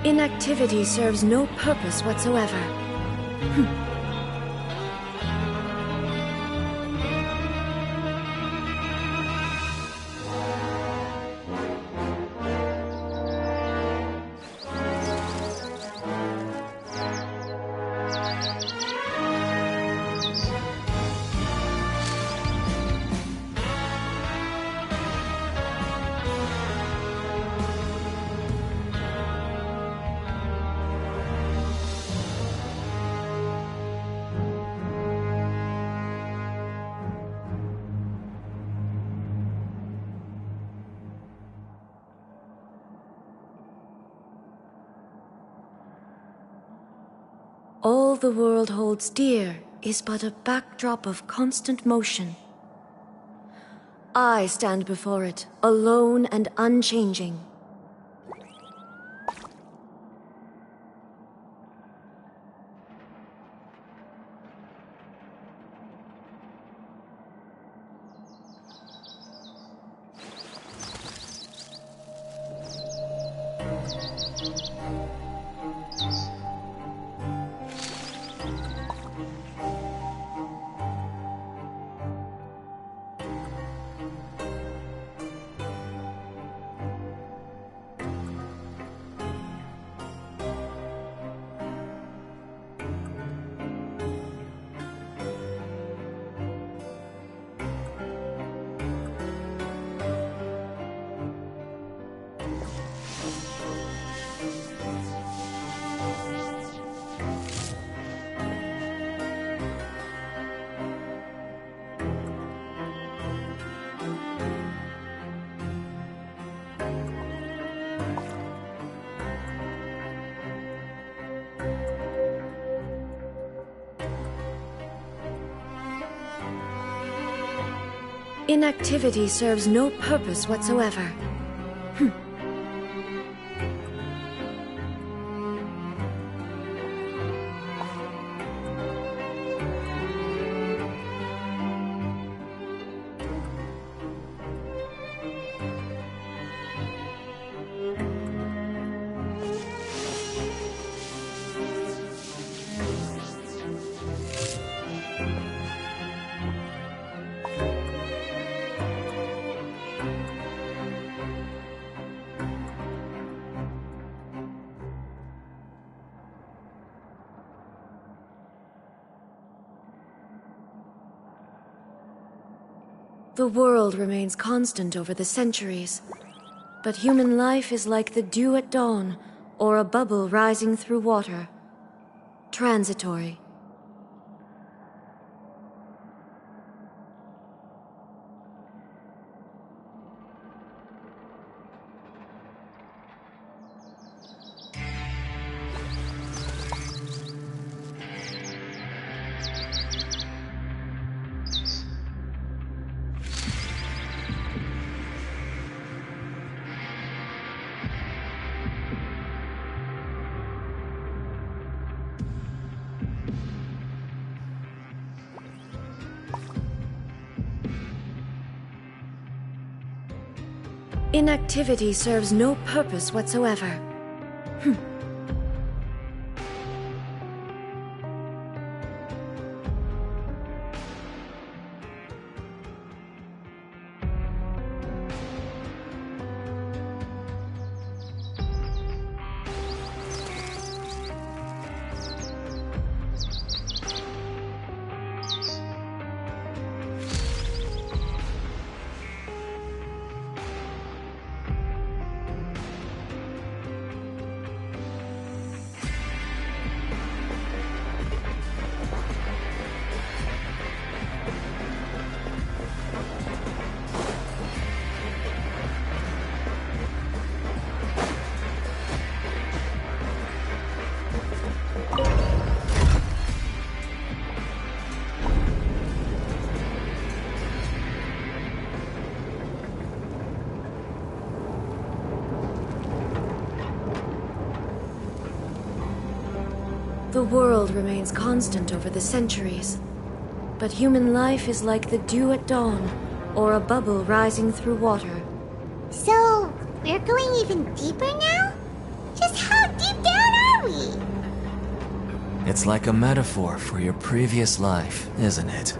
Inactivity serves no purpose whatsoever. All the world holds dear is but a backdrop of constant motion. I stand before it, alone and unchanging. Inactivity serves no purpose whatsoever. The world remains constant over the centuries, but human life is like the dew at dawn, or a bubble rising through water. Transitory. Inactivity serves no purpose whatsoever. The world remains constant over the centuries, but human life is like the dew at dawn, or a bubble rising through water. So, we're going even deeper now? Just how deep we? It's like a metaphor for your previous life, isn't it?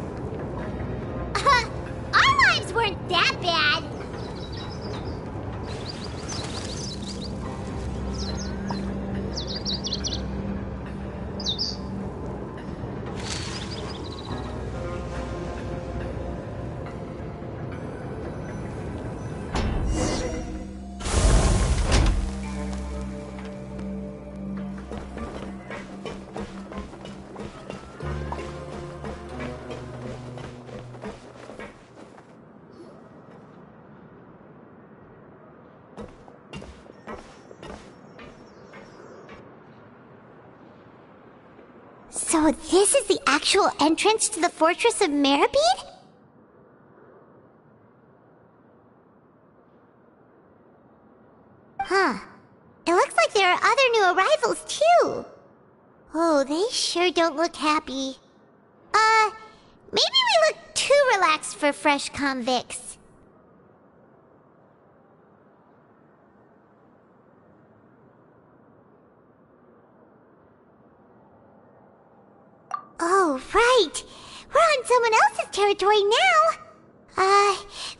Our lives weren't that bad. So this is the actual entrance to the Fortress of Meribed? Huh. It looks like there are other new arrivals, too. Oh, they sure don't look happy. Maybe we look too relaxed for fresh convicts. Oh, right. We're on someone else's territory now.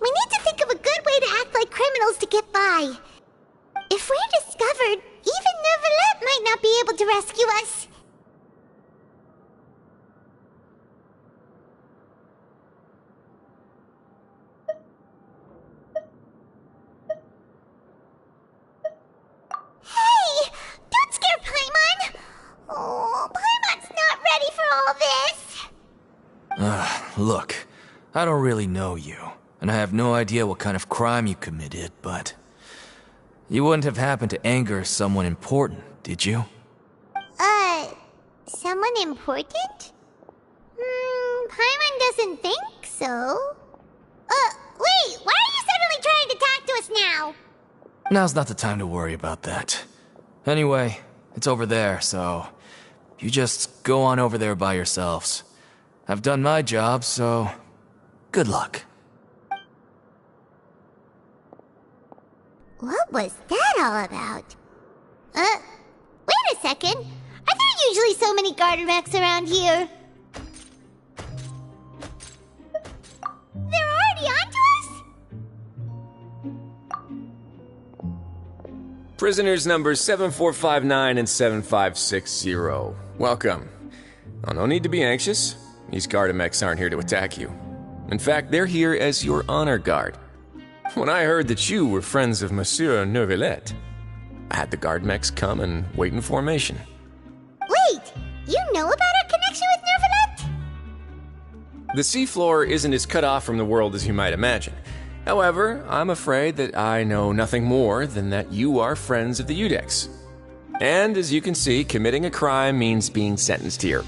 We need to think of a good way to act like criminals to get by. If we're discovered, even Neuvillette might not be able to rescue us. Hey! Don't scare Paimon! Oh, Paimon's not ready for all this! Look, I don't really know you, and I have no idea what kind of crime you committed, but... You wouldn't have happened to anger someone important, did you? Someone important? Paimon doesn't think so. Wait, why are you suddenly trying to talk to us now? Now's not the time to worry about that. Anyway, it's over there, so... You just go on over there by yourselves. I've done my job, so... Good luck. What was that all about? Wait a second. Are there usually so many garter mechs around here? They're already onto us? Prisoners numbers 7459 and 7560. Welcome. Oh, no need to be anxious. These garter mechs aren't here to attack you. In fact, they're here as your honor guard. When I heard that you were friends of Monsieur Neuvillette, I had the guard mechs come and wait in formation. Wait, you know about our connection with Neuvillette? The seafloor isn't as cut off from the world as you might imagine. However, I'm afraid that I know nothing more than that you are friends of the Udex. And as you can see, committing a crime means being sentenced here,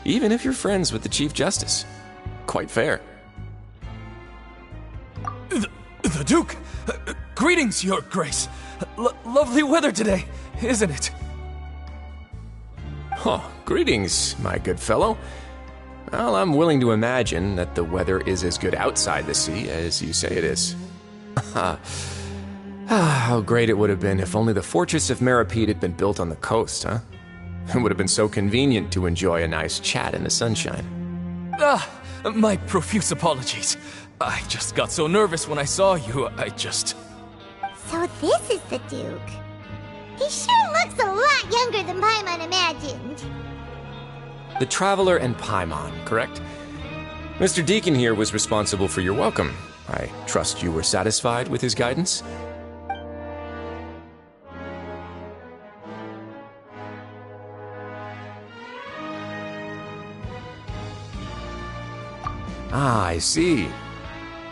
even if you're friends with the Chief Justice. Quite fair. The Duke! Greetings, Your Grace! Lovely weather today, isn't it? Oh, greetings, my good fellow. Well, I'm willing to imagine that the weather is as good outside the sea as you say it is. How great it would have been if only the Fortress of Meribed had been built on the coast, huh? It would have been so convenient to enjoy a nice chat in the sunshine. My profuse apologies. I just got so nervous when I saw you, So this is the Duke. He sure looks a lot younger than Paimon imagined. The Traveler and Paimon, correct? Mr. Deacon here was responsible for your welcome. I trust you were satisfied with his guidance? I see.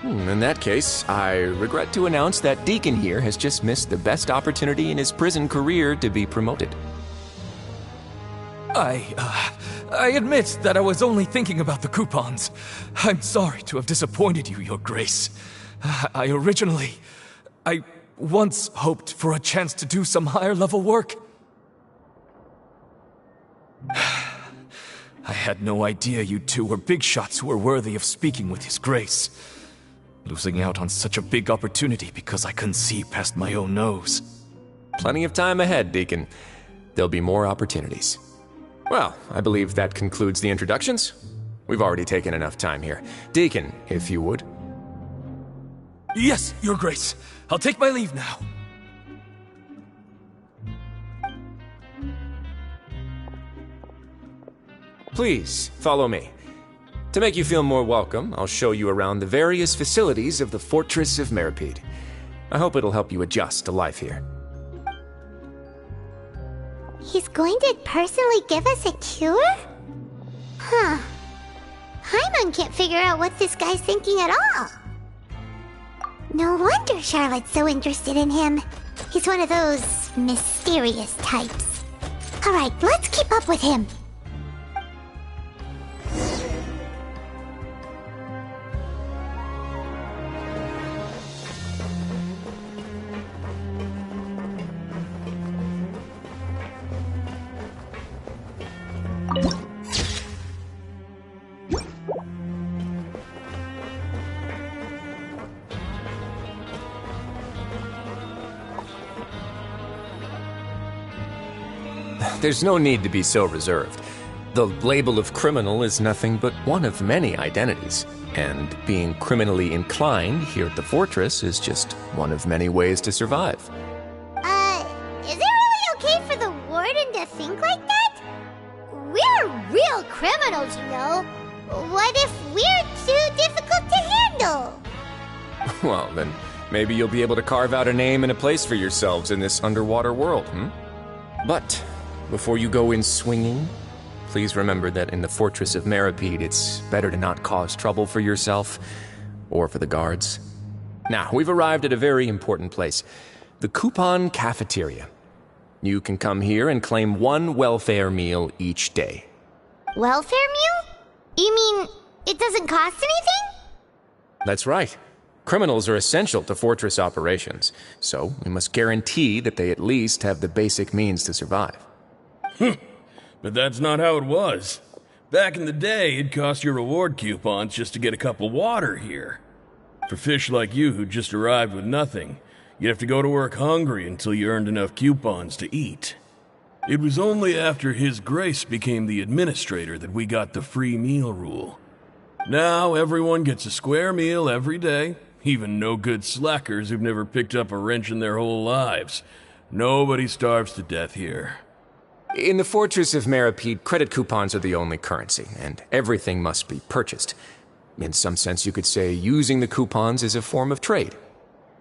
In that case, I regret to announce that Deacon here has just missed the best opportunity in his prison career to be promoted. I admit that I was only thinking about the coupons. I'm sorry to have disappointed you, Your Grace. I once hoped for a chance to do some higher-level work. I had no idea you two were big shots who were worthy of speaking with His Grace. Losing out on such a big opportunity because I couldn't see past my own nose. Plenty of time ahead, Deacon. there'll be more opportunities. Well, I believe that concludes the introductions. We've already taken enough time here. Deacon, if you would. Yes, Your Grace. I'll take my leave now. Please, follow me. To make you feel more welcome, I'll show you around the various facilities of the Fortress of Meripede. I hope it'll help you adjust to life here. He's going to personally give us a cure? Huh. Paimon can't figure out what this guy's thinking at all. No wonder Charlotte's so interested in him. He's one of those mysterious types. Alright, let's keep up with him. There's no need to be so reserved. The label of criminal is nothing but one of many identities, and being criminally inclined here at the fortress is just one of many ways to survive. Is it really okay for the warden to think like that? We're real criminals, you know. What if we're too difficult to handle? Well, then maybe you'll be able to carve out a name and a place for yourselves in this underwater world, But before you go in swinging, please remember that in the Fortress of Meripede, it's better to not cause trouble for yourself or for the guards. Now, we've arrived at a very important place, the Coupon Cafeteria. You can come here and claim one welfare meal each day. Welfare meal? You mean it doesn't cost anything? That's right. Criminals are essential to fortress operations, so we must guarantee that they at least have the basic means to survive. But that's not how it was. Back in the day, it cost your reward coupons just to get a cup of water here. For fish like you who just arrived with nothing, you'd have to go to work hungry until you earned enough coupons to eat. It was only after His Grace became the administrator that we got the free meal rule. Now everyone gets a square meal every day, even no-good slackers who've never picked up a wrench in their whole lives. Nobody starves to death here. In the Fortress of Meripede, credit coupons are the only currency, and everything must be purchased. In some sense, you could say using the coupons is a form of trade.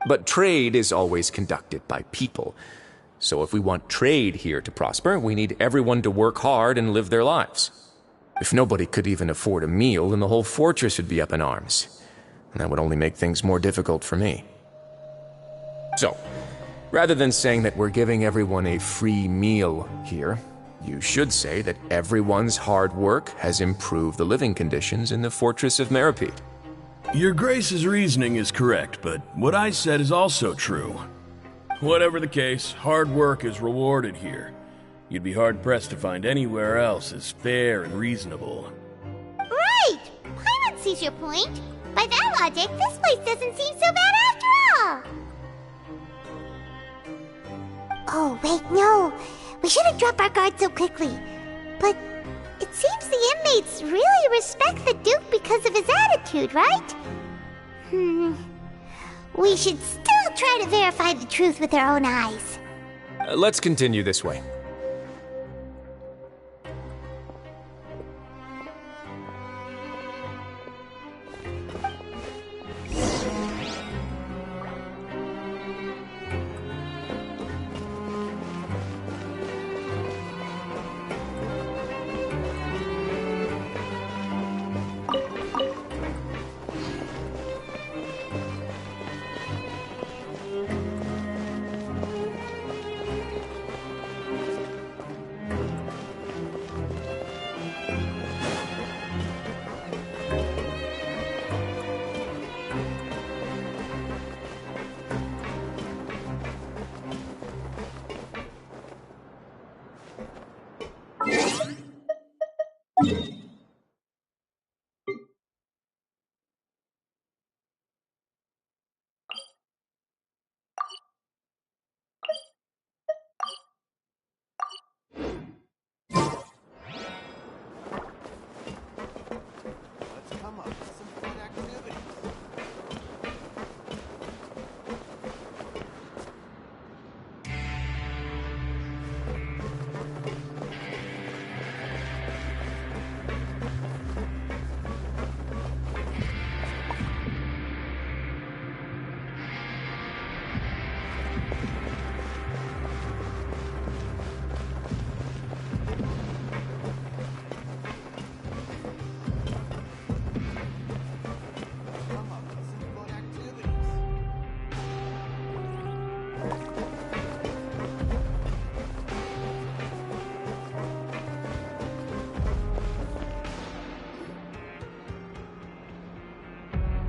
But trade is always conducted by people. So if we want trade here to prosper, we need everyone to work hard and live their lives. If nobody could even afford a meal, then the whole fortress would be up in arms. And that would only make things more difficult for me. So, rather than saying that we're giving everyone a free meal here, you should say that everyone's hard work has improved the living conditions in the Fortress of Meripede. Your Grace's reasoning is correct, but what I said is also true. Whatever the case, hard work is rewarded here. You'd be hard-pressed to find anywhere else as fair and reasonable. Right! Paimon sees your point. By that logic, this place doesn't seem so bad after all. Oh, wait, no. We shouldn't drop our guard so quickly. But it seems the inmates really respect the Duke because of his attitude, right? We should still try to verify the truth with our own eyes. Let's continue this way.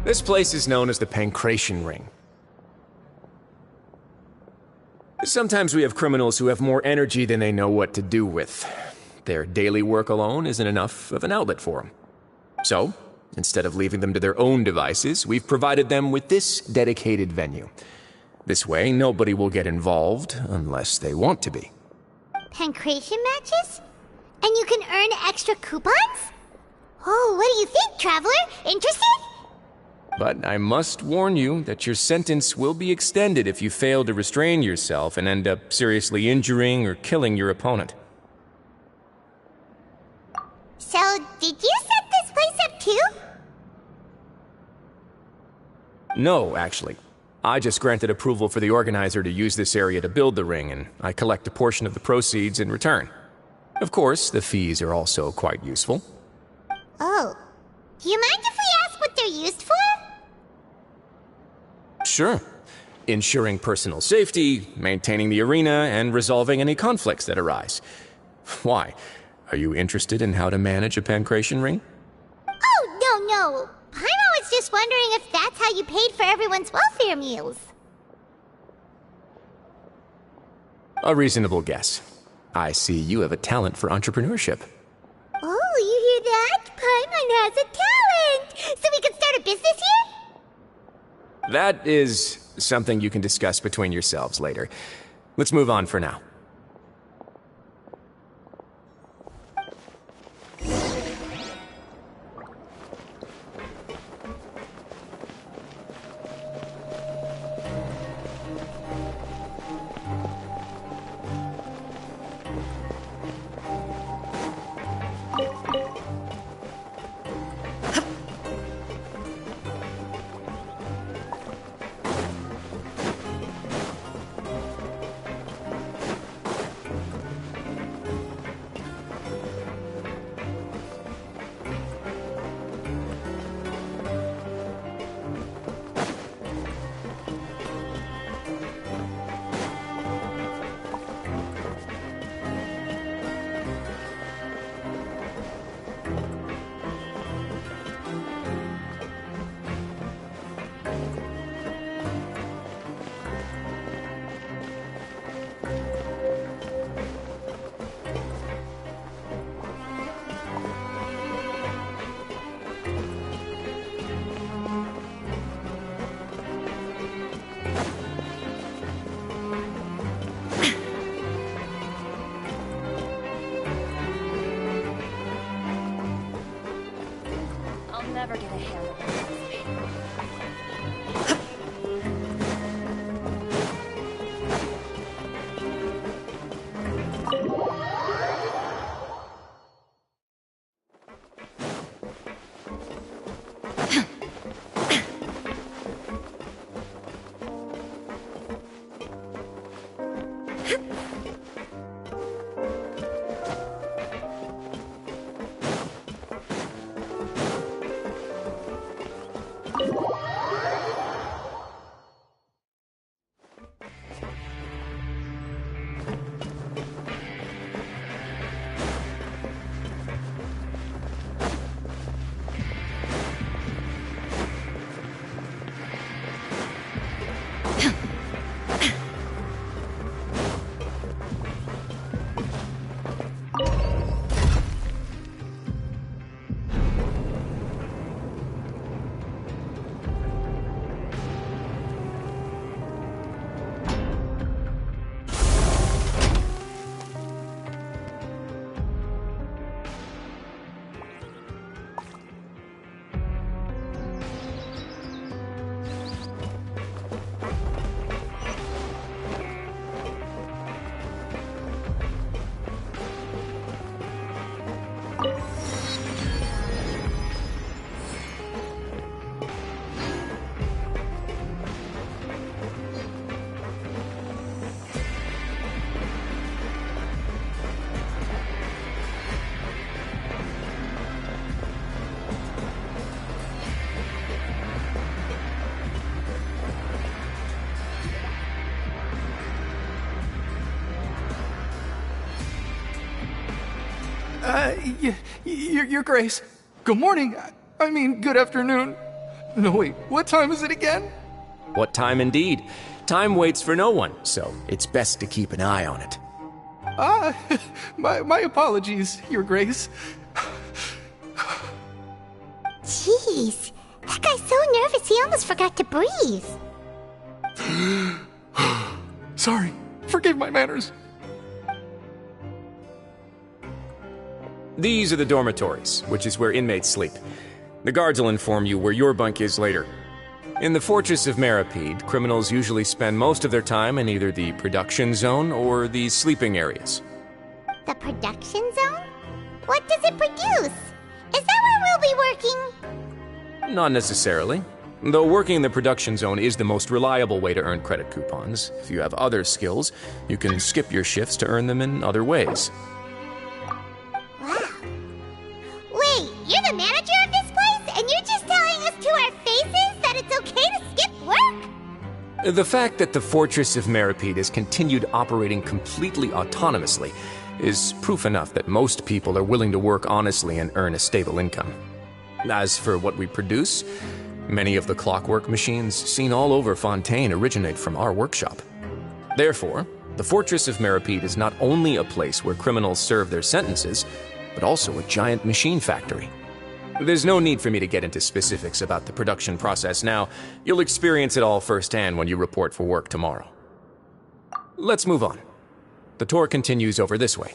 This place is known as the Pancration Ring. Sometimes we have criminals who have more energy than they know what to do with. Their daily work alone isn't enough of an outlet for them. So, instead of leaving them to their own devices, we've provided them with this dedicated venue. This way, nobody will get involved unless they want to be. Pancration matches? And you can earn extra coupons? Oh, what do you think, Traveler? Interested? But I must warn you that your sentence will be extended if you fail to restrain yourself and end up seriously injuring or killing your opponent. So, did you set this place up too? No, actually. I just granted approval for the organizer to use this area to build the ring, and I collect a portion of the proceeds in return. Of course, the fees are also quite useful. Oh. Do you mind if we ask what they're used for? Sure. Ensuring personal safety, maintaining the arena, and resolving any conflicts that arise. Why? Are you interested in how to manage a pancration ring? Oh, no. I was just wondering if that's how you paid for everyone's welfare meals. A reasonable guess. I see you have a talent for entrepreneurship. Oh, you hear that? Paimon has a talent! So we can start a business here? That is something you can discuss between yourselves later. Let's move on for now. Never get a handle on this. Your Grace. Good morning. I mean, good afternoon. No, wait, what time is it again? What time indeed? Time waits for no one, so it's best to keep an eye on it. My apologies, Your Grace. Jeez, that guy's so nervous he almost forgot to breathe. Sorry, forgive my manners. These are the dormitories, which is where inmates sleep. The guards will inform you where your bunk is later. In the Fortress of Meripede, criminals usually spend most of their time in either the production zone or the sleeping areas. The production zone? What does it produce? Is that where we'll be working? Not necessarily. Though working in the production zone is the most reliable way to earn credit coupons, if you have other skills, you can skip your shifts to earn them in other ways. Wow. Wait, you're the manager of this place, and you're just telling us to our faces that it's okay to skip work? The fact that the Fortress of Meripede has continued operating completely autonomously is proof enough that most people are willing to work honestly and earn a stable income. As for what we produce, many of the clockwork machines seen all over Fontaine originate from our workshop. Therefore, the Fortress of Meripede is not only a place where criminals serve their sentences, but also a giant machine factory. There's no need for me to get into specifics about the production process now. You'll experience it all firsthand when you report for work tomorrow. Let's move on. The tour continues over this way.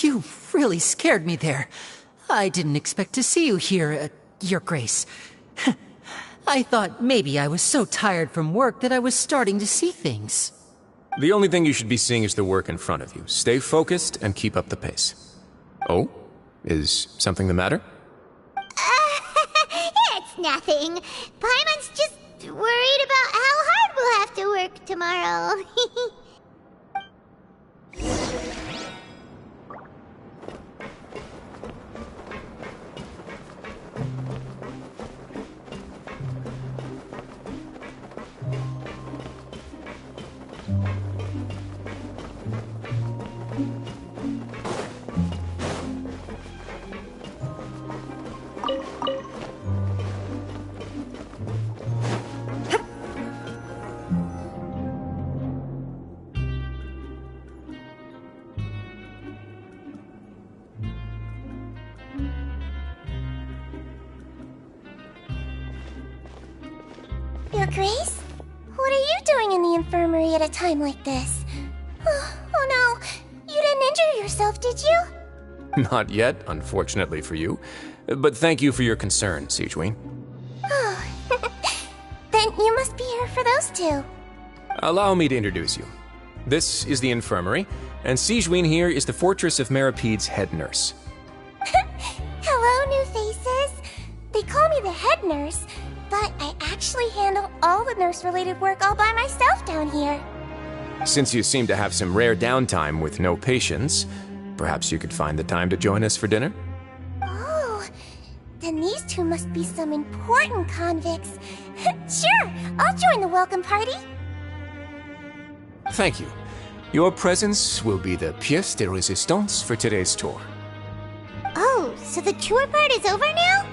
You really scared me there. I didn't expect to see you here, Your Grace. I thought maybe I was so tired from work that I was starting to see things. The only thing you should be seeing is the work in front of you. Stay focused and keep up the pace. Oh? Is something the matter? It's nothing. Paimon's just worried about how hard we'll have to work tomorrow. Your Grace? What are you doing in the infirmary at a time like this? Oh no, you didn't injure yourself, did you? Not yet, unfortunately for you. But thank you for your concern, Sigewin. Then you must be here for those two. Allow me to introduce you. This is the infirmary, and Sigewin here is the Fortress of Meripede's head nurse. Hello, new faces. They call me the head nurse, but I actually handle all the nurse-related work all by myself down here. Since you seem to have some rare downtime with no patients, perhaps you could find the time to join us for dinner? Oh, then these two must be some important convicts. Sure, I'll join the welcome party. Thank you. Your presence will be the pièce de résistance for today's tour. Oh, so the tour part is over now?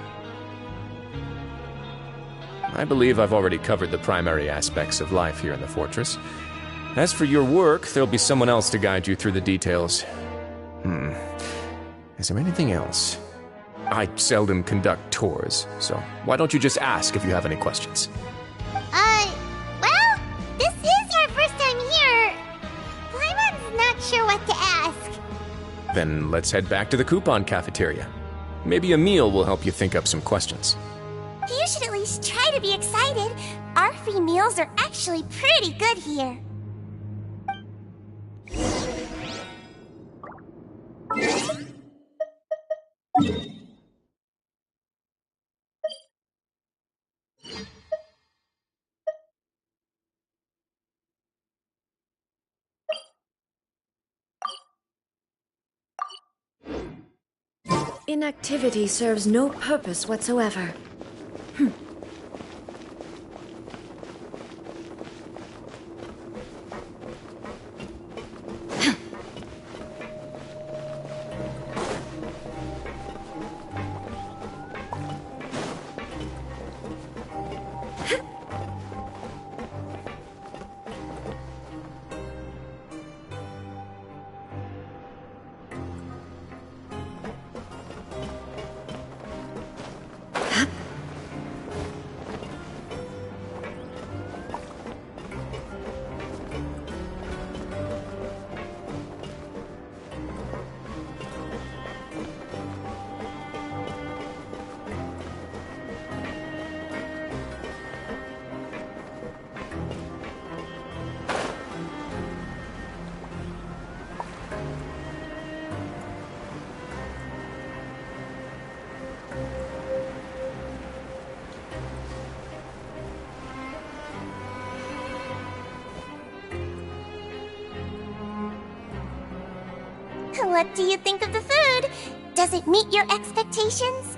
I believe I've already covered the primary aspects of life here in the fortress. As for your work, there'll be someone else to guide you through the details. Is there anything else? I seldom conduct tours, so why don't you just ask if you have any questions? Well, this is our first time here. Paimon's not sure what to ask. Then let's head back to the coupon cafeteria. Maybe a meal will help you think up some questions. You should at least try to be excited. Our free meals are actually pretty good here. Inactivity serves no purpose whatsoever. What do you think of the food? Does it meet your expectations?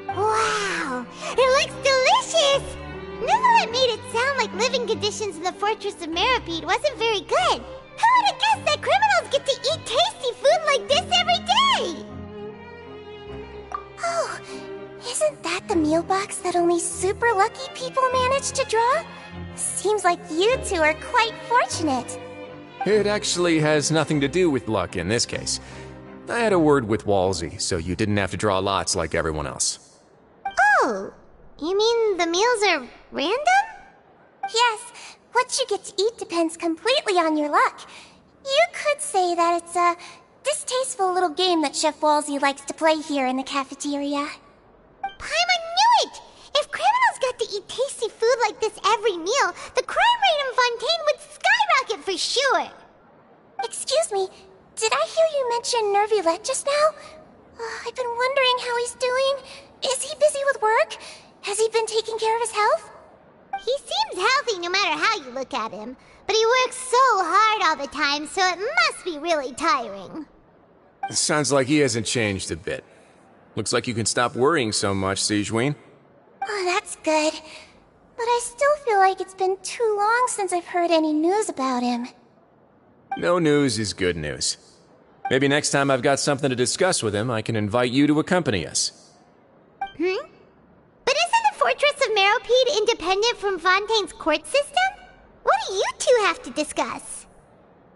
Wow, it looks delicious! Neverlet made it sound like living conditions in the Fortress of Meripede wasn't very good. Who would have guessed that criminals get to eat tasty food like this every day? Oh, isn't that the meal box that only super lucky people manage to draw? Seems like you two are quite fortunate. It actually has nothing to do with luck in this case. I had a word with Walsey, so you didn't have to draw lots like everyone else. Oh, you mean the meals are random? Yes, what you get to eat depends completely on your luck. You could say that it's a distasteful little game that Chef Walsey likes to play here in the cafeteria. Paimon knew it! If criminals got to eat tasty food like this every meal, the crime rate in Fontaine would skyrocket for sure! Excuse me, did I hear you mention Nervulette just now? I've been wondering how he's doing. Is he busy with work? Has he been taking care of his health? He seems healthy no matter how you look at him, but he works so hard all the time, so it must be really tiring. Sounds like he hasn't changed a bit. Looks like you can stop worrying so much, Sigewinne. Oh, that's good. But I still feel like it's been too long since I've heard any news about him. No news is good news. Maybe next time I've got something to discuss with him, I can invite you to accompany us. But isn't the Fortress of Meripede independent from Fontaine's court system? What do you two have to discuss?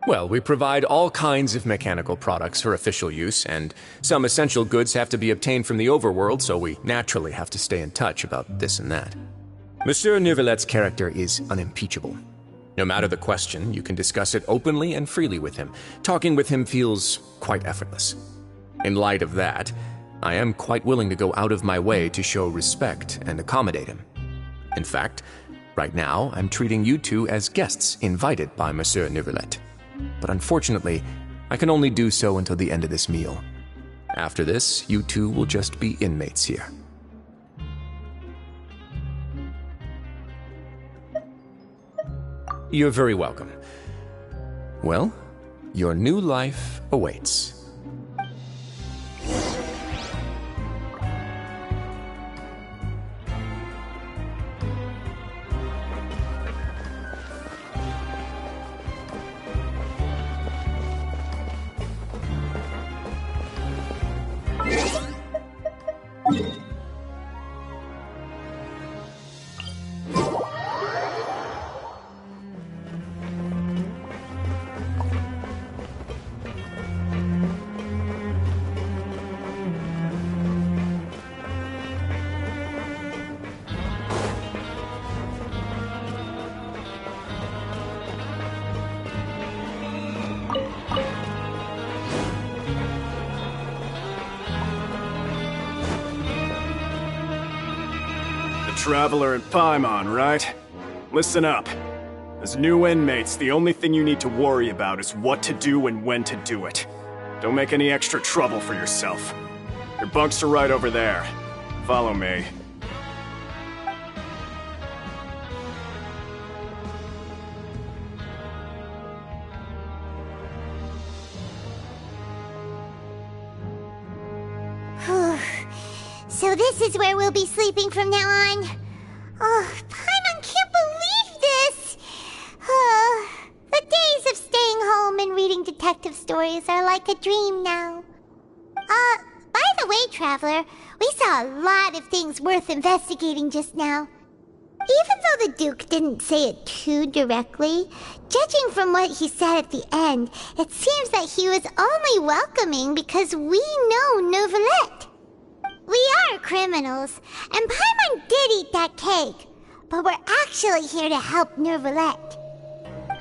Well, we provide all kinds of mechanical products for official use, and some essential goods have to be obtained from the overworld, so we naturally have to stay in touch about this and that. Monsieur Nervulette's character is unimpeachable. No matter the question, you can discuss it openly and freely with him. Talking with him feels quite effortless. In light of that, I am quite willing to go out of my way to show respect and accommodate him. In fact, right now, I'm treating you two as guests invited by Monsieur Nervulette. But unfortunately, I can only do so until the end of this meal. After this, you two will just be inmates here. You're very welcome. Well, your new life awaits. Traveler in Paimon, right? Listen up. As new inmates, the only thing you need to worry about is what to do and when to do it. Don't make any extra trouble for yourself. Your bunks are right over there. Follow me. So this is where we'll be sleeping from now on. Oh, Paimon can't believe this! The days of staying home and reading detective stories are like a dream now. By the way, Traveler, we saw a lot of things worth investigating just now. Even though the Duke didn't say it too directly, judging from what he said at the end, it seems that he was only welcoming because we know Neuvillette. We are criminals, and Paimon did eat that cake, but we're actually here to help Neuvillette.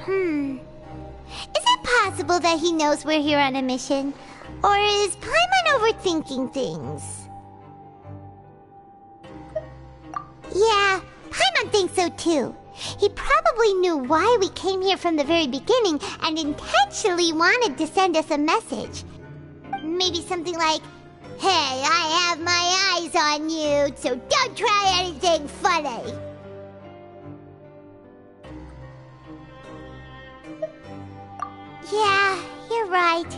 Is it possible that he knows we're here on a mission? Or is Paimon overthinking things? Yeah, Paimon thinks so too. He probably knew why we came here from the very beginning and intentionally wanted to send us a message. Maybe something like, "Hey, I have my eyes on you, so don't try anything funny." Yeah, you're right.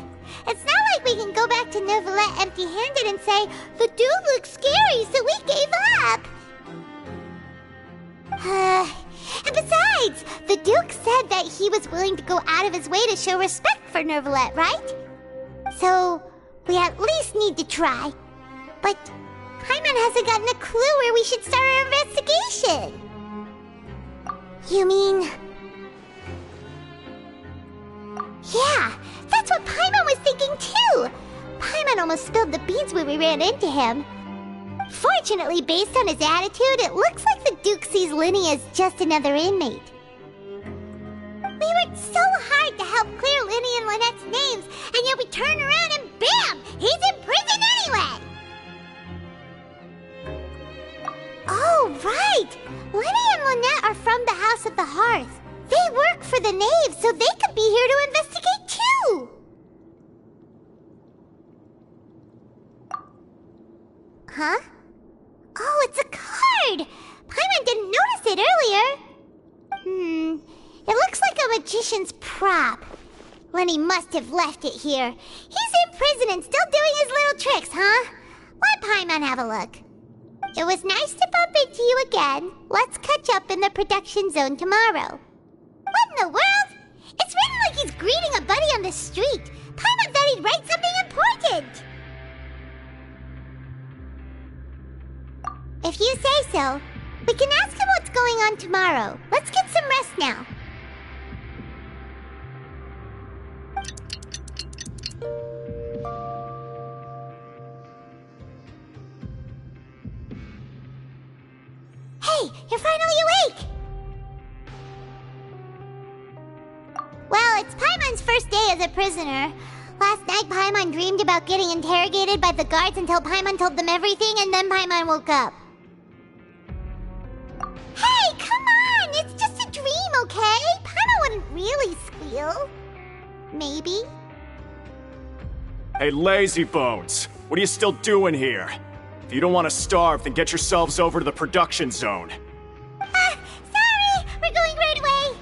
It's not like we can go back to Neuvillette empty-handed and say, "The dude looks scary, so we gave up." And besides, the Duke said that he was willing to go out of his way to show respect for Neuvillette, right? So, we at least need to try. But Paimon hasn't gotten a clue where we should start our investigation. You mean... Yeah, that's what Paimon was thinking too! Paimon almost spilled the beans when we ran into him. Fortunately, based on his attitude, it looks like the Duke sees Linny as just another inmate. We worked so hard to help clear Linny and Lynette's names, and yet we turn around and bam! He's in prison anyway! Oh, right! Linny and Lynette are from the House of the Hearth. They work for the Knave, so they could be here to investigate too! Huh? Oh, it's a card! Paimon didn't notice it earlier. It looks like a magician's prop. Lenny must have left it here. He's in prison and still doing his little tricks, huh? Let Paimon have a look. It was nice to bump into you again. Let's catch up in the production zone tomorrow. What in the world? It's written like he's greeting a buddy on the street. Paimon thought he'd write something important. If you say so, we can ask him what's going on tomorrow. Let's get some rest now. Hey, you're finally awake! Well, it's Paimon's first day as a prisoner. Last night, Paimon dreamed about getting interrogated by the guards until Paimon told them everything, and then Paimon woke up. Hey, come on! It's just a dream, okay? Paimon wouldn't really squeal. Maybe. Hey, lazy bones! What are you still doing here? If you don't want to starve, then get yourselves over to the production zone. Sorry! We're going right away!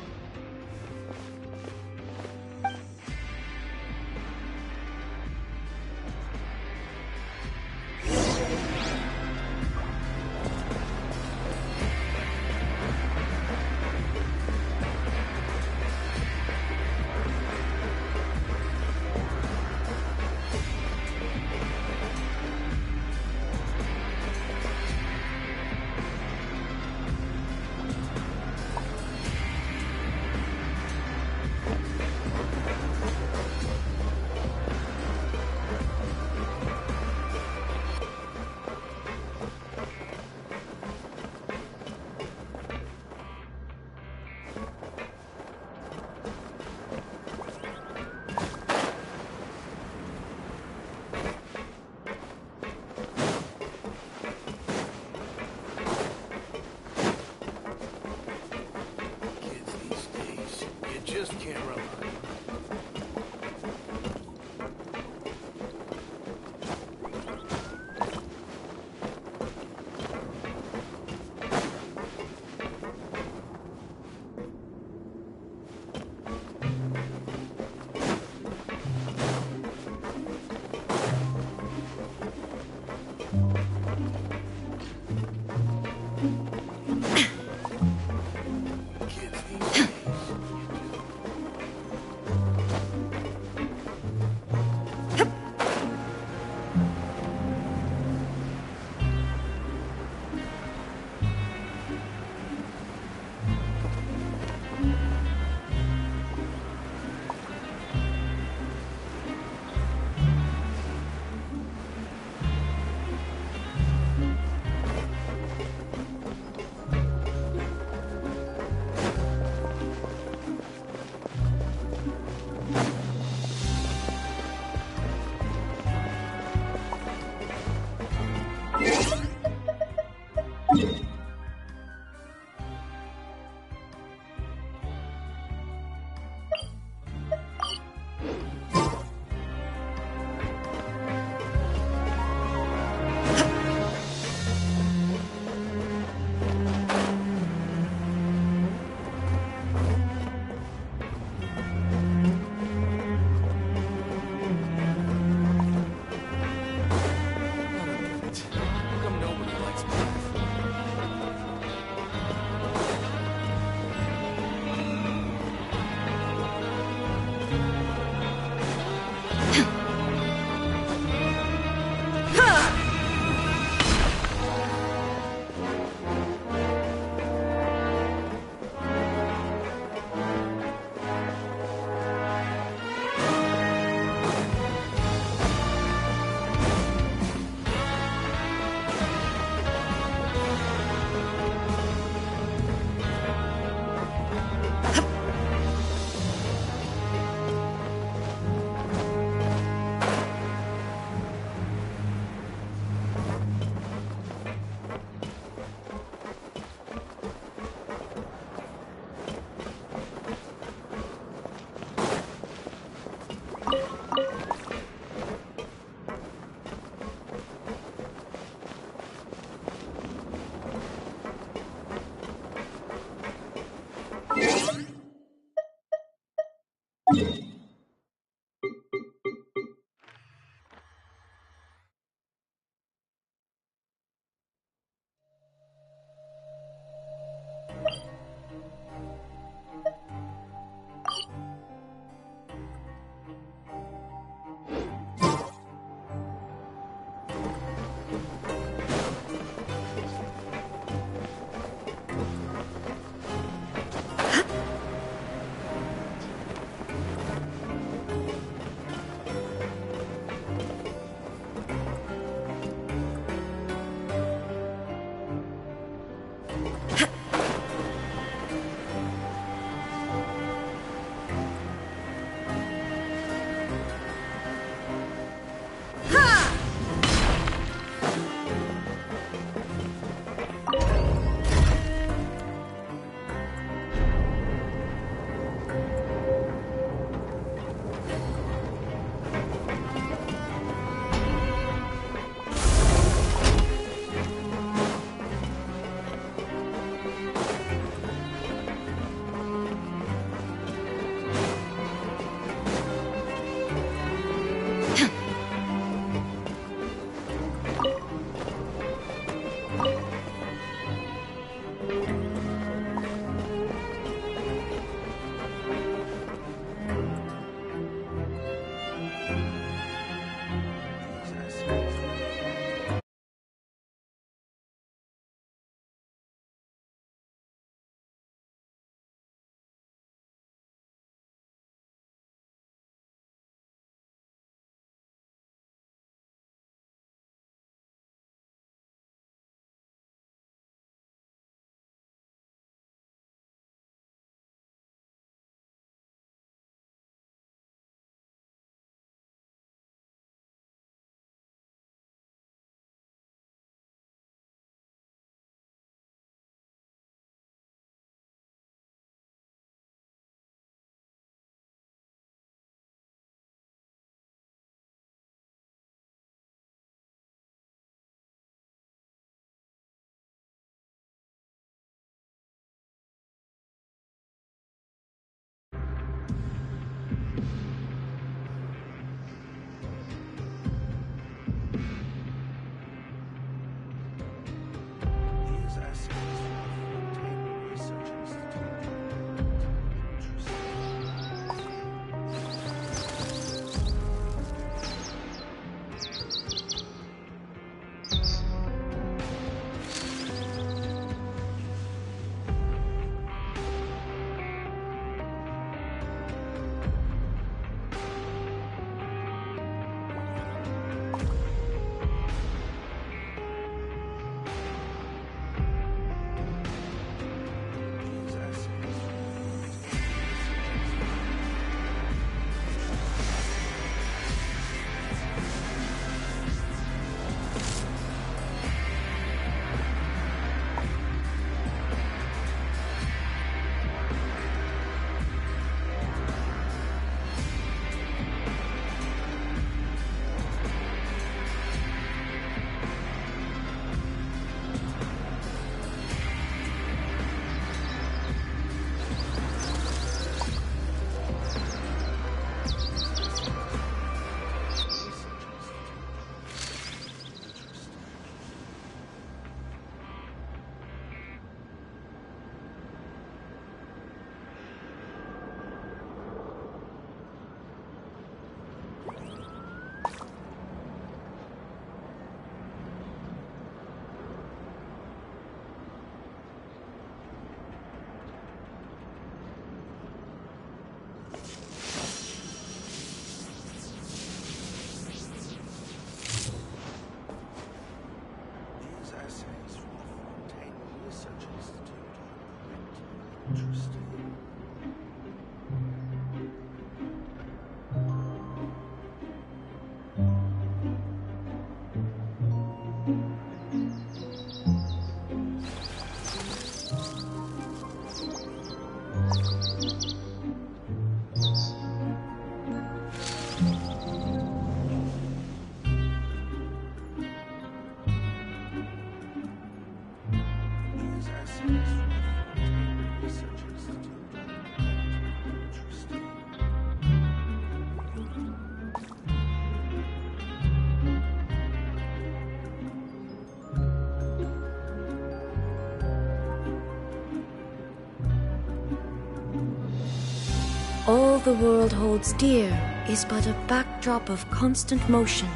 the world holds dear is but a backdrop of constant motion.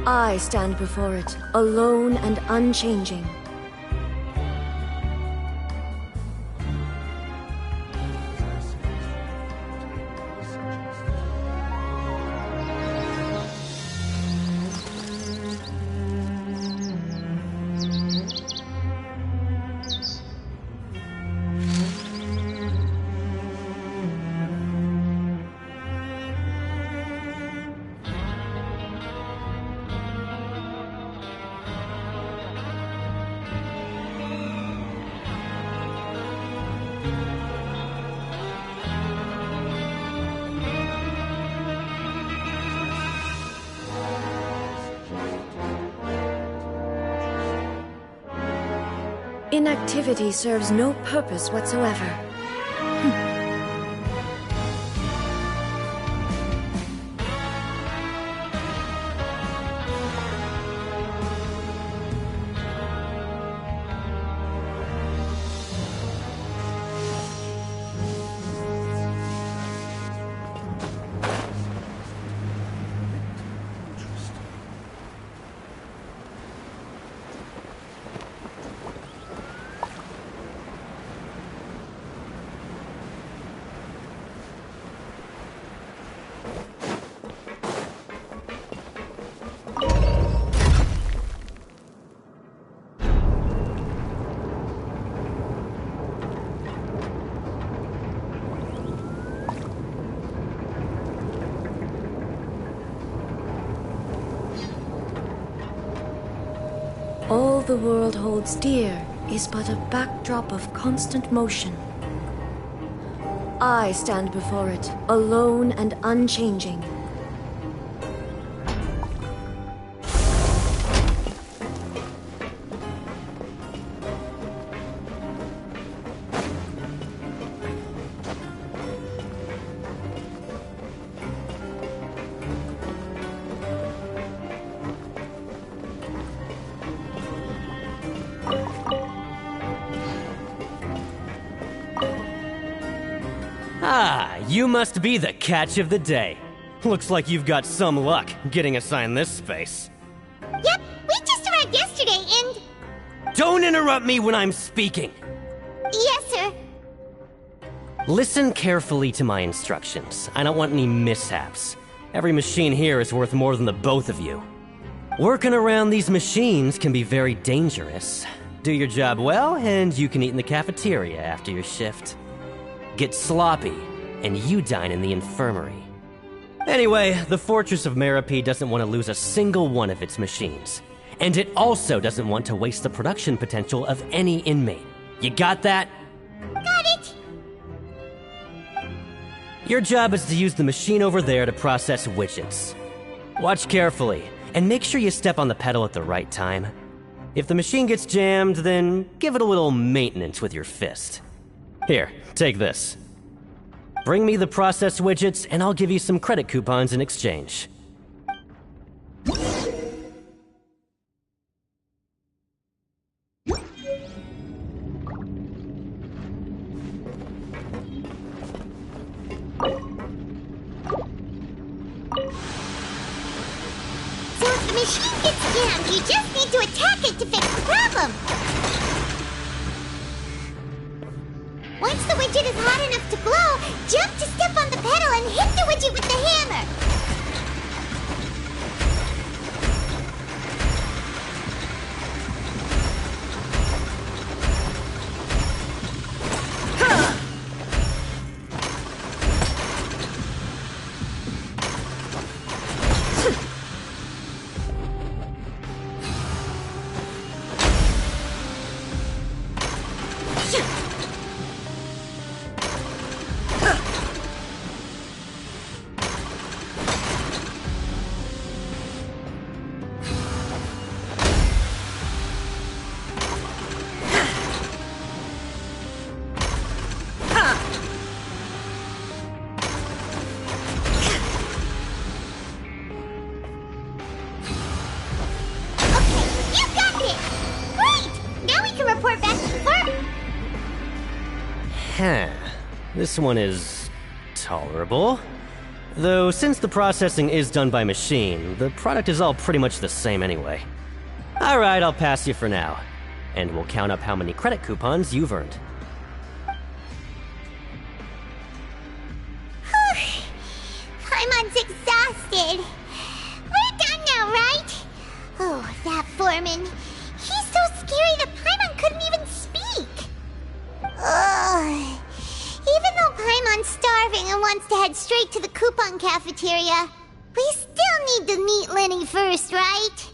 I stand before it, alone and unchanging. Inactivity serves no purpose whatsoever. All the world holds dear is but a backdrop of constant motion. I stand before it, alone and unchanging. Ah, you must be the catch of the day. Looks like you've got some luck getting assigned this space. Yep, we just arrived yesterday and... Don't interrupt me when I'm speaking! Yes, sir. Listen carefully to my instructions. I don't want any mishaps. Every machine here is worth more than the both of you. Working around these machines can be very dangerous. Do your job well, and you can eat in the cafeteria after your shift. Get sloppy, and you dine in the infirmary. Anyway, the Fortress of Meropide doesn't want to lose a single one of its machines. And it also doesn't want to waste the production potential of any inmate. You got that? Got it! Your job is to use the machine over there to process widgets. Watch carefully, and make sure you step on the pedal at the right time. If the machine gets jammed, then give it a little maintenance with your fist. Here, take this. Bring me the processed widgets, and I'll give you some credit coupons in exchange. So if the machine gets jammed, you just need to attack it to fix the problem. Once the widget is hot enough to glow, jump to step on the pedal and hit the widget with the hammer. This one is tolerable. Though, since the processing is done by machine, the product is all pretty much the same anyway. Alright, I'll pass you for now. And we'll count up how many credit coupons you've earned. Paimon's exhausted. We're done now, right? Oh, that foreman. He's so scary that Paimon couldn't even speak. Ugh. Even though Paimon's starving and wants to head straight to the coupon cafeteria, we still need to meet Lenny first, right?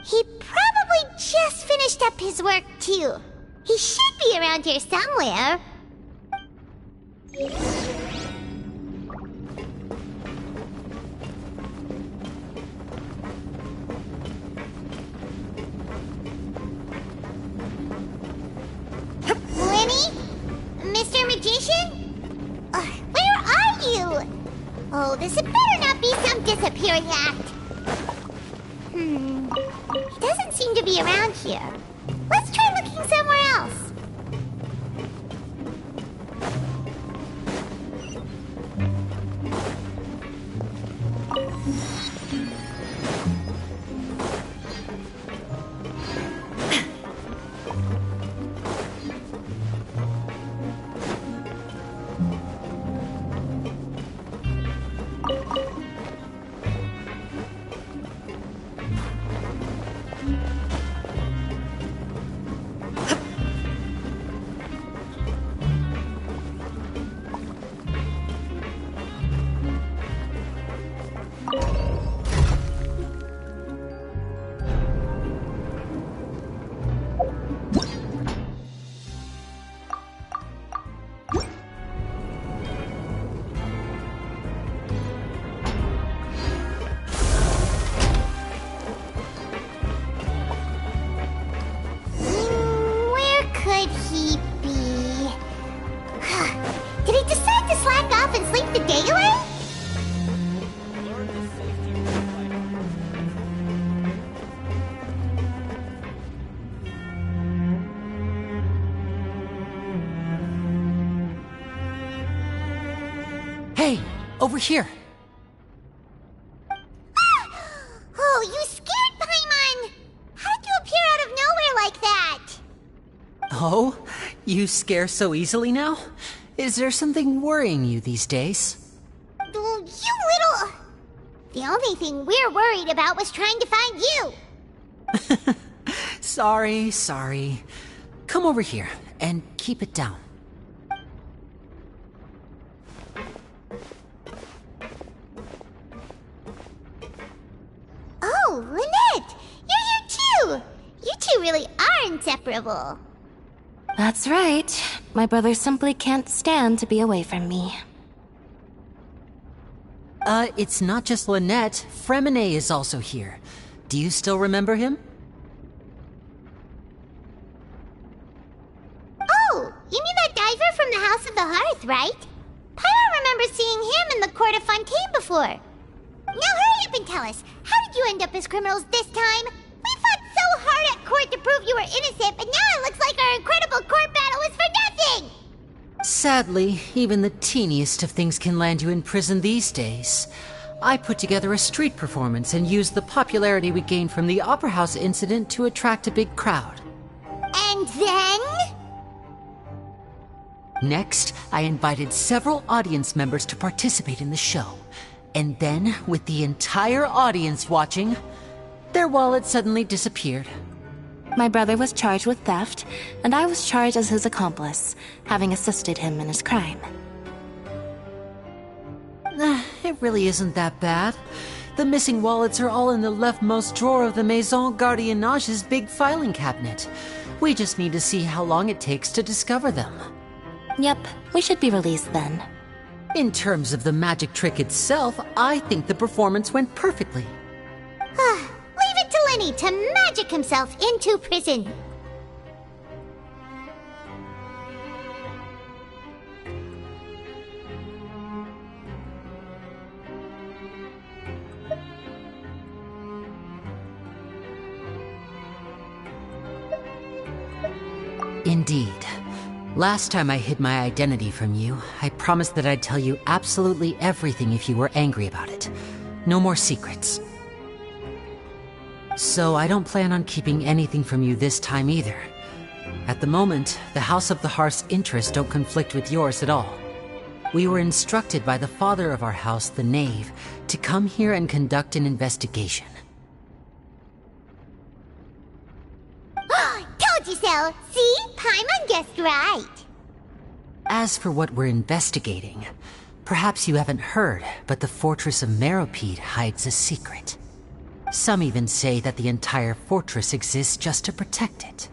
He probably just finished up his work, too. He should be around here somewhere. Lenny? Mr. Magician? Where are you? Oh, this had better not be some disappearing act. He doesn't seem to be around here. Let's try looking somewhere else. Hey, over here. Oh, you scared Paimon! How did you appear out of nowhere like that? Oh, you scare so easily now? Is there something worrying you these days? You little... The only thing we're worried about was trying to find you. Sorry. Come over here and keep it down. Oh, Lynette! You're here too! You two really are inseparable. That's right. My brother simply can't stand to be away from me. It's not just Lynette. Fremine is also here. Do you still remember him? Oh, you mean that diver from the House of the Hearth, right? Pyro remembers seeing him in the court of Fontaine before. Now hurry up and tell us, how did you end up as criminals this time? We fought so hard at court to prove you were innocent, but now it looks like our incredible court battle was for nothing! Sadly, even the teeniest of things can land you in prison these days. I put together a street performance and used the popularity we gained from the Opera House incident to attract a big crowd. And then? Next, I invited several audience members to participate in the show. And then, with the entire audience watching, their wallet suddenly disappeared. My brother was charged with theft, and I was charged as his accomplice, having assisted him in his crime. It really isn't that bad. The missing wallets are all in the leftmost drawer of the Maison Gardiennage's big filing cabinet. We just need to see how long it takes to discover them. Yep, we should be released then. In terms of the magic trick itself, I think the performance went perfectly. Leave it to Lenny to magic himself into prison. Indeed. Last time I hid my identity from you, I promised that I'd tell you absolutely everything if you were angry about it. No more secrets. So I don't plan on keeping anything from you this time either. At the moment, the House of the Hearth's interests don't conflict with yours at all. We were instructed by the father of our house, the Knave, to come here and conduct an investigation. Told you so! See? Paimon guessed right. As for what we're investigating, perhaps you haven't heard, but the fortress of Meropide hides a secret. Some even say that the entire fortress exists just to protect it.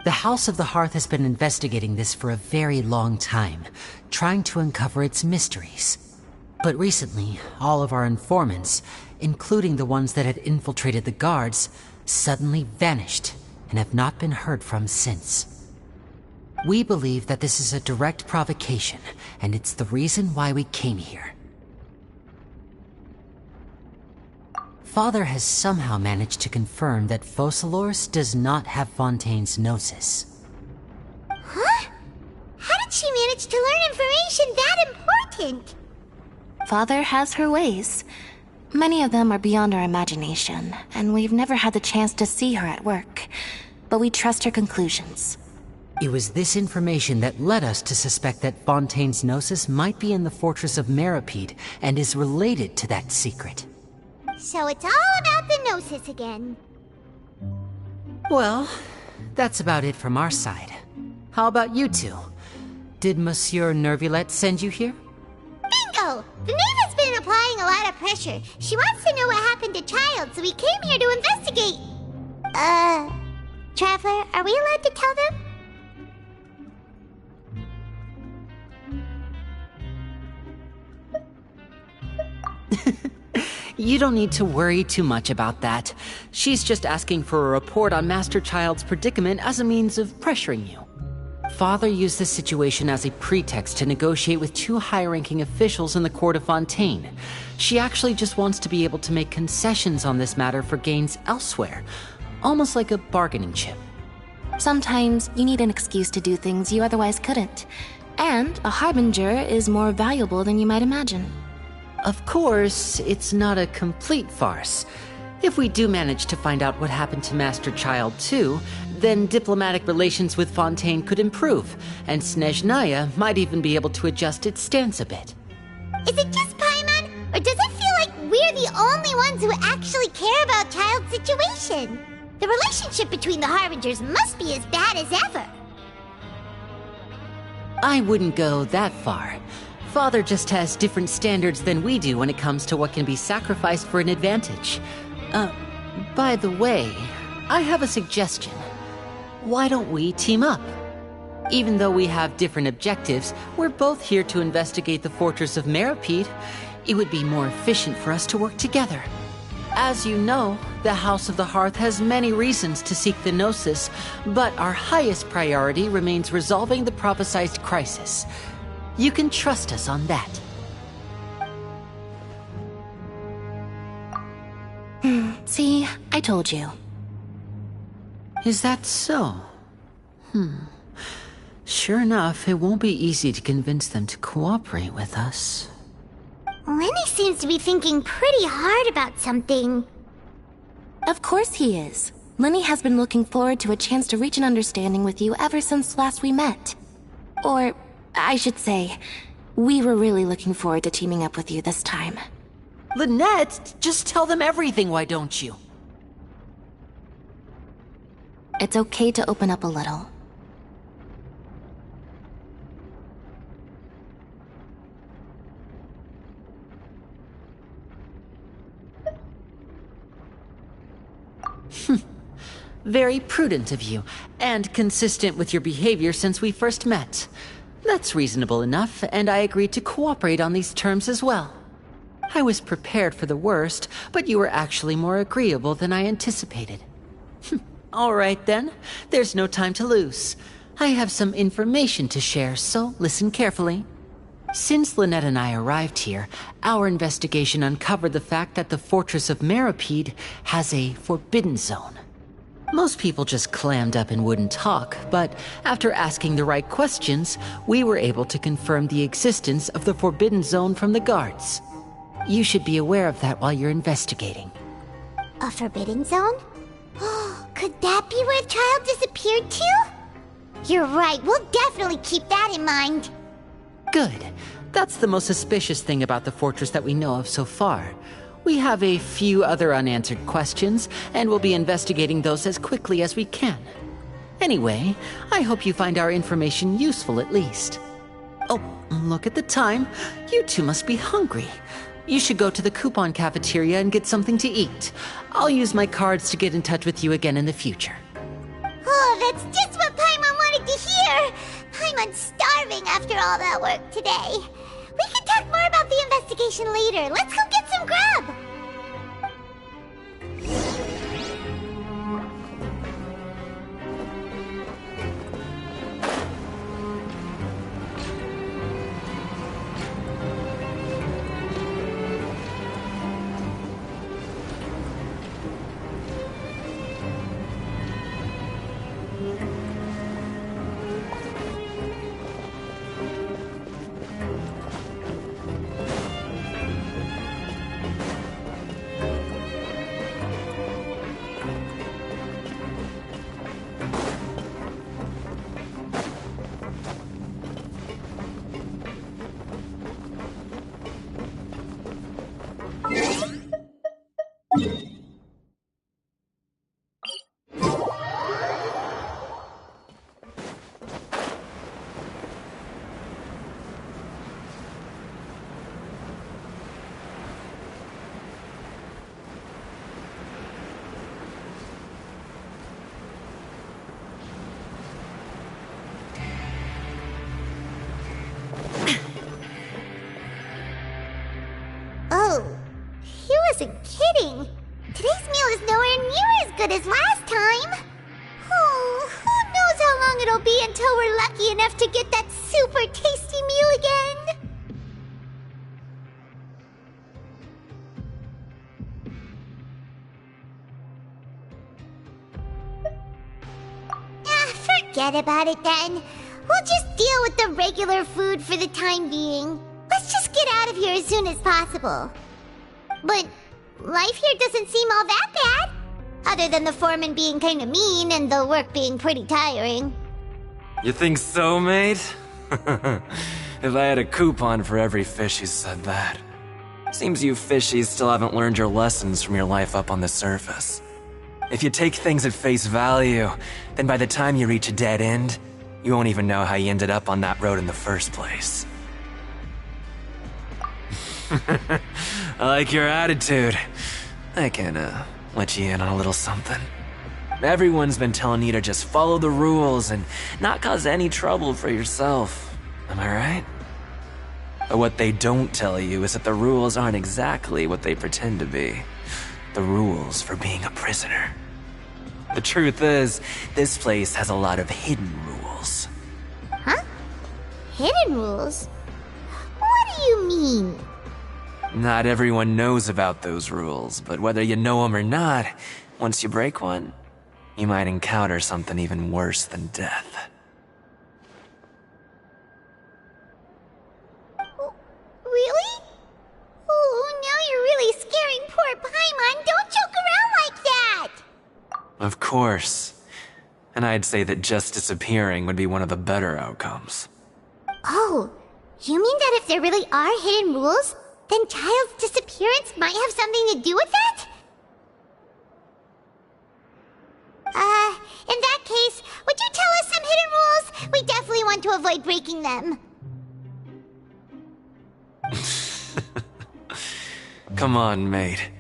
The House of the Hearth has been investigating this for a very long time, trying to uncover its mysteries. But recently, all of our informants, including the ones that had infiltrated the guards, suddenly vanished and have not been heard from since. We believe that this is a direct provocation, and it's the reason why we came here. Father has somehow managed to confirm that Focalors does not have Fontaine's Gnosis. Huh? How did she manage to learn information that important? Father has her ways. Many of them are beyond our imagination, and we've never had the chance to see her at work. But we trust her conclusions. It was this information that led us to suspect that Fontaine's Gnosis might be in the fortress of Meropide and is related to that secret. So it's all about the Gnosis again. Well, that's about it from our side. How about you two? Did Monsieur Nervulette send you here? Bingo! The Knave has been applying a lot of pressure. She wants to know what happened to Child, so we came here to investigate. Traveler, are we allowed to tell them? You don't need to worry too much about that. She's just asking for a report on Master Child's predicament as a means of pressuring you. Father used this situation as a pretext to negotiate with two high-ranking officials in the court of Fontaine. She actually just wants to be able to make concessions on this matter for gains elsewhere, almost like a bargaining chip. Sometimes you need an excuse to do things you otherwise couldn't. And a harbinger is more valuable than you might imagine. Of course, it's not a complete farce. If we do manage to find out what happened to Master Child too, then diplomatic relations with Fontaine could improve, and Snezhnaya might even be able to adjust its stance a bit. Is it just Paimon, or does it feel like we're the only ones who actually care about Child's situation? The relationship between the Harbingers must be as bad as ever. I wouldn't go that far. Father just has different standards than we do when it comes to what can be sacrificed for an advantage. By the way, I have a suggestion. Why don't we team up? Even though we have different objectives, we're both here to investigate the fortress of Meropide. It would be more efficient for us to work together. As you know, the House of the Hearth has many reasons to seek the Gnosis, but our highest priority remains resolving the prophesized crisis. You can trust us on that. See, I told you. Is that so? Sure enough, it won't be easy to convince them to cooperate with us. Lenny seems to be thinking pretty hard about something. Of course he is. Lenny has been looking forward to a chance to reach an understanding with you ever since last we met. Or, I should say, we were really looking forward to teaming up with you this time. Lynette, just tell them everything, why don't you? It's okay to open up a little. Very prudent of you, and consistent with your behavior since we first met. That's reasonable enough, and I agreed to cooperate on these terms as well. I was prepared for the worst, but you were actually more agreeable than I anticipated. All right then, there's no time to lose. I have some information to share, so listen carefully. Since Lynette and I arrived here, our investigation uncovered the fact that the fortress of Meropide has a forbidden zone. Most people just clammed up and wouldn't talk, but after asking the right questions, we were able to confirm the existence of the Forbidden Zone from the guards. You should be aware of that while you're investigating. A forbidden zone? Could that be where the child disappeared to? You're right, we'll definitely keep that in mind. Good. That's the most suspicious thing about the fortress that we know of so far. We have a few other unanswered questions, and we'll be investigating those as quickly as we can. Anyway, I hope you find our information useful at least. Oh, look at the time. You two must be hungry. You should go to the coupon cafeteria and get something to eat. I'll use my cards to get in touch with you again in the future. Oh, that's just what Paimon wanted to hear! Paimon's starving after all that work today. We can talk more about the investigation later. Let's go get some grub! Wasn't kidding. Today's meal is nowhere near as good as last time. Oh, who knows how long it'll be until we're lucky enough to get that super tasty meal again. Forget about it then. We'll just deal with the regular food for the time being. Let's just get out of here as soon as possible. But life here doesn't seem all that bad. Other than the foreman being kinda mean and the work being pretty tiring. You think so, mate? If I had a coupon for every fish who said that. Seems you fishies still haven't learned your lessons from your life up on the surface. If you take things at face value, then by the time you reach a dead end, you won't even know how you ended up on that road in the first place. I like your attitude. I can, let you in on a little something. Everyone's been telling you to just follow the rules and not cause any trouble for yourself. Am I right? But what they don't tell you is that the rules aren't exactly what they pretend to be. The rules for being a prisoner. The truth is, this place has a lot of hidden rules. Huh? Hidden rules? What do you mean? Not everyone knows about those rules, but whether you know them or not, once you break one, you might encounter something even worse than death. Really? Oh, now you're really scaring poor Paimon. Don't joke around like that! Of course. And I'd say that just disappearing would be one of the better outcomes. Oh, you mean that if there really are hidden rules, then Child's disappearance might have something to do with that? In that case, would you tell us some hidden rules? We definitely want to avoid breaking them. Come on, mate.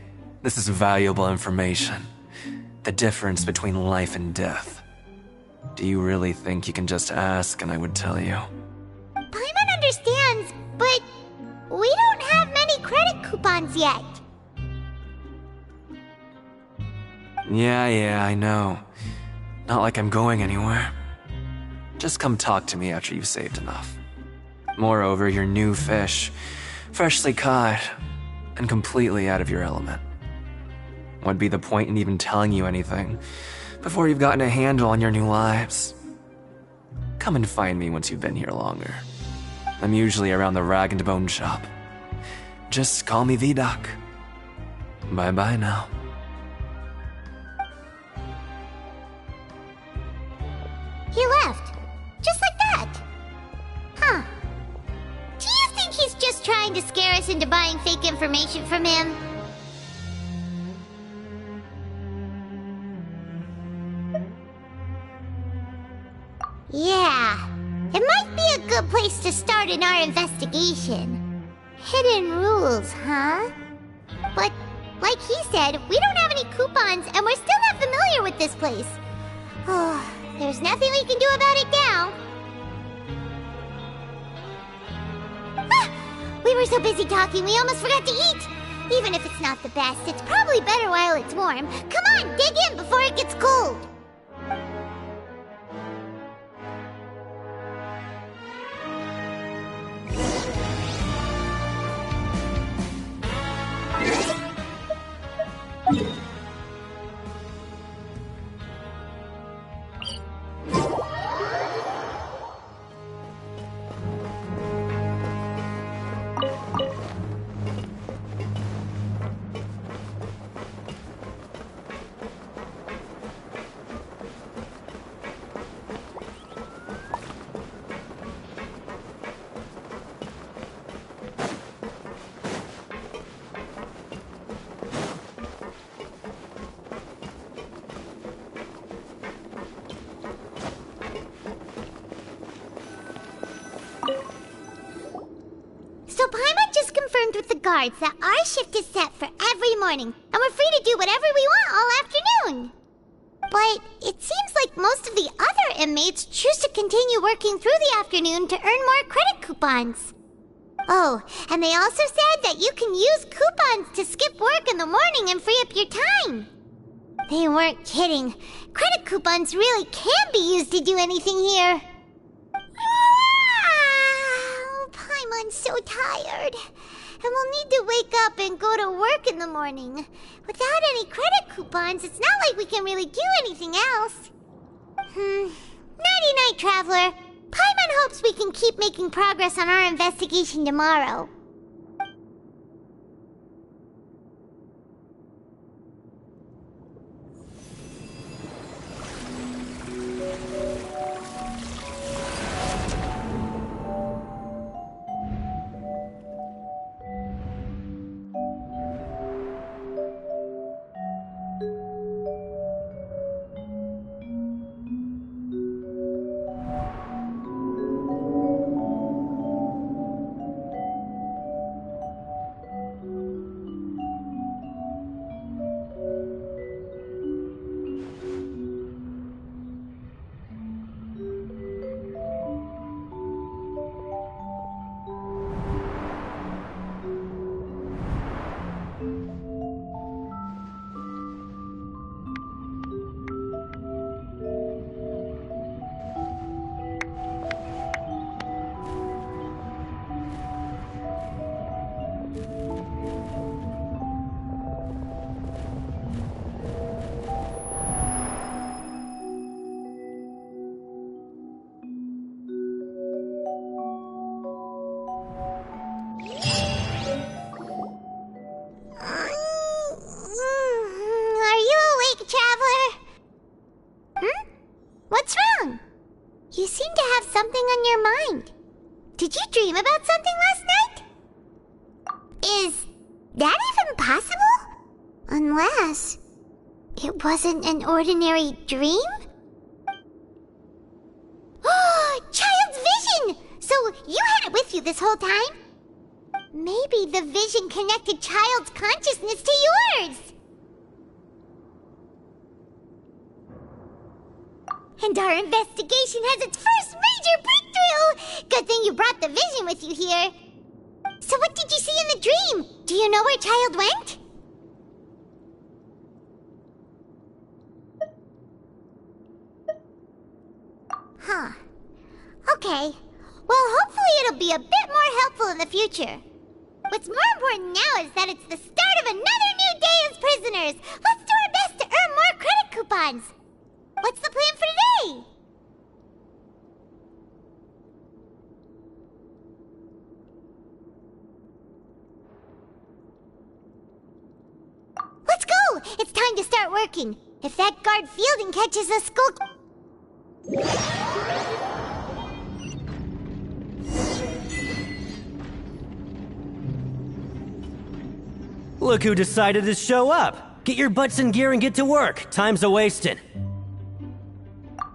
This is valuable information. The difference between life and death. Do you really think you can just ask and I would tell you? Paimon understands, but we don't have many credit coupons yet. Yeah, I know. Not like I'm going anywhere. Just come talk to me after you've saved enough. Moreover, you're new fish, freshly caught, and completely out of your element. What'd be the point in even telling you anything? before you've gotten a handle on your new lives. Come and find me once you've been here longer. I'm usually around the Rag and Bone shop. Just call me V-Doc. Bye-bye now. He left. Just like that. Huh. Do you think he's just trying to scare us into buying fake information from him? Yeah. It might be a good place to start in our investigation. Hidden rules, huh? But, like he said, we don't have any coupons and we're still not familiar with this place. Oh, there's nothing we can do about it now. Ah, we were so busy talking we almost forgot to eat. Even if it's not the best, it's probably better while it's warm. Come on, dig in before it gets cold. So Paimon just confirmed with the guards that our shift is set for every morning, and we're free to do whatever we want all afternoon. But it seems like most of the other inmates choose to continue working through the afternoon to earn more credit coupons. Oh, and they also said that you can use coupons to skip work in the morning and free up your time. They weren't kidding. Credit coupons really can be used to do anything here. Paimon's so tired. And we'll need to wake up and go to work in the morning. Without any credit coupons, it's not like we can really do anything else. Nighty-night, Traveler. Paimon hopes we can keep making progress on our investigation tomorrow. What's wrong? You seem to have something on your mind. Did you dream about something last night? Is that even possible? Unless it wasn't an ordinary dream? Oh, Child's vision! So you had it with you this whole time? Maybe the vision connected Child's consciousness to yours. And our investigation has its first major breakthrough! Good thing you brought the vision with you here. So what did you see in the dream? Do you know where Child went? Huh. Okay. Well, hopefully it'll be a bit more helpful in the future. What's more important now is that it's the start of another new day as prisoners. Let's do our best to earn more credit coupons. it's time to start working. If that guard Fielding catches us skulk... Look who decided to show up. Get your butts in gear and get to work. Time's a-wasting.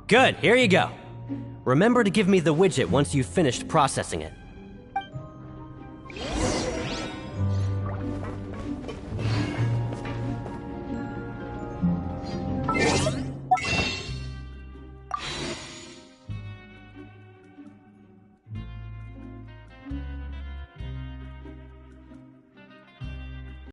Good, here you go. Remember to give me the widget once you've finished processing it.